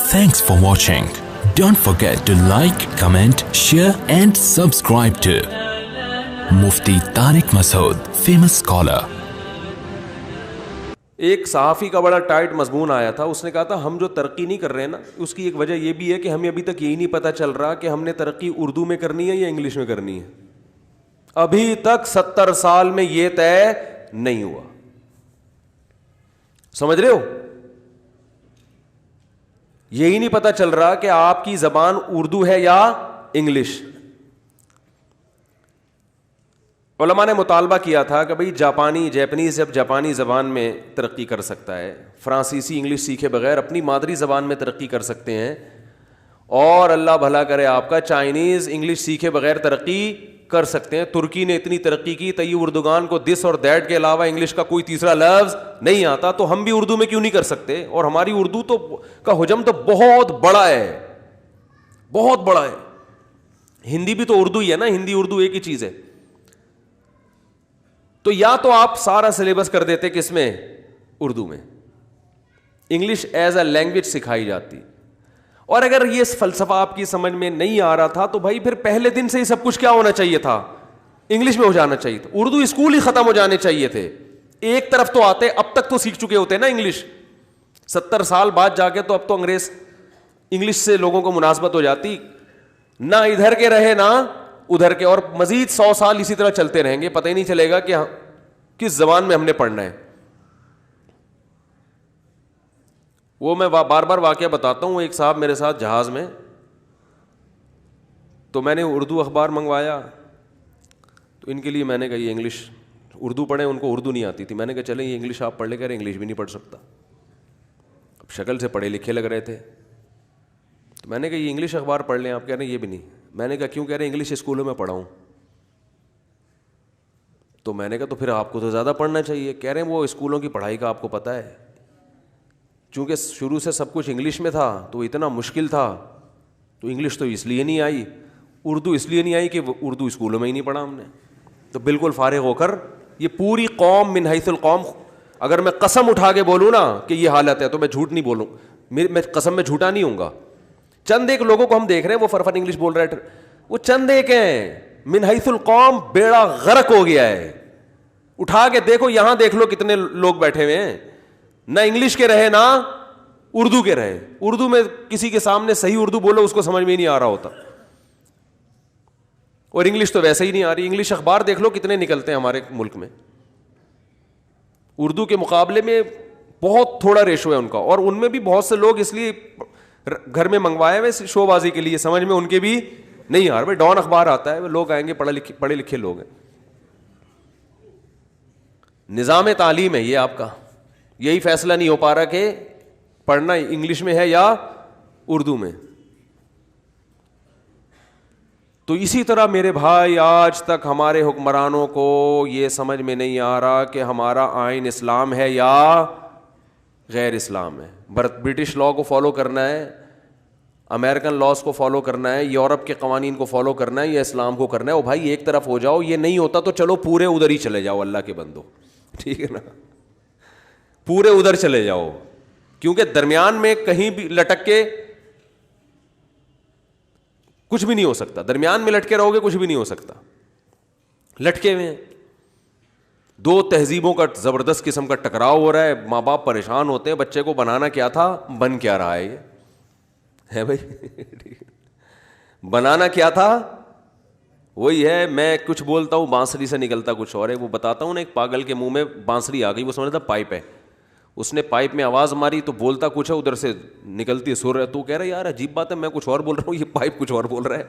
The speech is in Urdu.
Thanks for watching. Don't forget to like, comment, share and subscribe to Mufti Tariq Masood, famous scholar. ایک صحافی کا بڑا ٹائٹ مضمون آیا تھا. اس نے کہا تھا ہم جو ترقی نہیں کر رہے ہیں نا, اس کی ایک وجہ یہ بھی ہے کہ ہمیں ابھی تک یہی نہیں پتہ چل رہا کہ ہم نے ترقی اردو میں کرنی ہے یا انگلش میں کرنی ہے. ابھی تک 70 سال میں یہ طے نہیں ہوا. سمجھ رہے ہو؟ یہی نہیں پتہ چل رہا کہ آپ کی زبان اردو ہے یا انگلش. علماء نے مطالبہ کیا تھا کہ بھئی جیپنیز جب جاپانی زبان میں ترقی کر سکتا ہے, فرانسیسی انگلش سیکھے بغیر اپنی مادری زبان میں ترقی کر سکتے ہیں, اور اللہ بھلا کرے آپ کا چائنیز انگلش سیکھے بغیر ترقی کر سکتے ہیں. ترکی نے اتنی ترقی کی طیب اردگان کو دس اور دیٹ کے علاوہ انگلش کا کوئی تیسرا لفظ نہیں آتا, تو ہم بھی اردو میں کیوں نہیں کر سکتے؟ اور ہماری اردو تو کا حجم تو بہت بڑا ہے, بہت بڑا ہے. ہندی بھی تو اردو ہی ہے نا, ہندی اردو ایک ہی چیز ہے. تو یا تو آپ سارا سلیبس کر دیتے کس میں؟ اردو میں. انگلش ایز اے لینگویج سکھائی جاتی. اور اگر یہ فلسفہ آپ کی سمجھ میں نہیں آ رہا تھا تو بھائی پھر پہلے دن سے ہی سب کچھ کیا ہونا چاہیے تھا؟ انگلش میں ہو جانا چاہیے تھا. اردو اسکول ہی ختم ہو جانے چاہیے تھے. ایک طرف تو آتے, اب تک تو سیکھ چکے ہوتے نا انگلش. 70 سال بعد جا کے تو اب تو انگلش سے لوگوں کو مناسبت ہو جاتی. نہ ادھر کے رہے نہ ادھر کے, اور مزید 100 سال اسی طرح چلتے رہیں گے, پتہ ہی نہیں چلے گا کہ کس زبان میں ہم نے پڑھنا ہے. وہ میں بار بار واقعہ بتاتا ہوں. ایک صاحب میرے ساتھ جہاز میں, تو میں نے اردو اخبار منگوایا, تو ان کے لیے میں نے کہا یہ انگلش اردو پڑھیں, ان کو اردو نہیں آتی تھی. میں نے کہا چلیں یہ انگلش آپ پڑھ لے, کہہ رہے انگلش بھی نہیں پڑھ سکتا. اب شکل سے پڑھے لکھے لگ رہے تھے, تو میں نے کہا یہ انگلش اخبار پڑھ لیں. آپ کہہ رہے ہیں یہ بھی نہیں. میں نے کہا کیوں؟ کہہ رہے ہیں انگلش اسکولوں میں پڑھاؤں. تو میں نے کہا تو پھر آپ کو تو زیادہ پڑھنا چاہیے. کہہ رہے ہیں وہ اسکولوں کی پڑھائی کا آپ کو پتہ ہے, چونکہ شروع سے سب کچھ انگلش میں تھا تو اتنا مشکل تھا, تو انگلش تو اس لیے نہیں آئی, اردو اس لیے نہیں آئی کہ اردو اسکولوں میں ہی نہیں پڑھا ہم نے. تو بالکل فارغ ہو کر یہ پوری قوم من حیث القوم, اگر میں قسم اٹھا کے بولوں نا کہ یہ حالت ہے تو میں جھوٹ نہیں بولوں, میں قسم میں جھوٹا نہیں ہوں گا. چند ایک لوگوں کو ہم دیکھ رہے ہیں وہ فرفر انگلش بول رہے ہیں, وہ چند ایک ہیں. من حیث القوم بیڑا غرق ہو گیا ہے. اٹھا کے دیکھو, یہاں دیکھ لو کتنے لوگ بیٹھے ہوئے ہیں, نہ انگلش کے رہے نہ اردو کے رہے. اردو میں کسی کے سامنے صحیح اردو بولو اس کو سمجھ میں نہیں آ رہا ہوتا, اور انگلش تو ویسے ہی نہیں آ رہی. انگلش اخبار دیکھ لو کتنے نکلتے ہیں ہمارے ملک میں, اردو کے مقابلے میں بہت تھوڑا ریشو ہے ان کا. اور ان میں بھی بہت سے لوگ اس لیے گھر میں منگوائے ہوئے شو بازی کے لیے, سمجھ میں ان کے بھی نہیں آ رہا. بھائی ڈان اخبار آتا ہے, لوگ آئیں گے پڑھے لکھے لوگ ہیں. نظام تعلیم ہے یہ آپ کا, یہی فیصلہ نہیں ہو پا رہا کہ پڑھنا انگلش میں ہے یا اردو میں. تو اسی طرح میرے بھائی آج تک ہمارے حکمرانوں کو یہ سمجھ میں نہیں آ رہا کہ ہمارا آئین اسلام ہے یا غیر اسلام ہے. برٹش لا کو فالو کرنا ہے, امریکن لاس کو فالو کرنا ہے, یورپ کے قوانین کو فالو کرنا ہے, یا اسلام کو کرنا ہے. او بھائی ایک طرف ہو جاؤ. یہ نہیں ہوتا تو چلو پورے ادھر ہی چلے جاؤ, اللہ کے بندو, ٹھیک ہے نا, پورے ادھر چلے جاؤ. کیونکہ درمیان میں کہیں بھی لٹک کے کچھ بھی نہیں ہو سکتا. درمیان میں لٹکے رہو گے کچھ بھی نہیں ہو سکتا. لٹکے ہوئے ہیں, دو تہذیبوں کا زبردست قسم کا ٹکراؤ ہو رہا ہے. ماں باپ پریشان ہوتے ہیں, بچے کو بنانا کیا تھا بن کیا رہا ہے. یہ ہے بھائی, بنانا کیا تھا وہی ہے. میں کچھ بولتا ہوں بانسری سے نکلتا کچھ اور ہے. وہ بتاتا ہوں نا, ایک پاگل کے منہ میں بانسری آ گئی, وہ سمجھتا پائپ ہے. اس نے پائپ میں آواز ماری تو بولتا کچھ ہے, ادھر سے نکلتی سر ہے. تو کہہ رہا ہے یار عجیب بات ہے, میں کچھ اور بول رہا ہوں, یہ پائپ کچھ اور بول رہا ہے.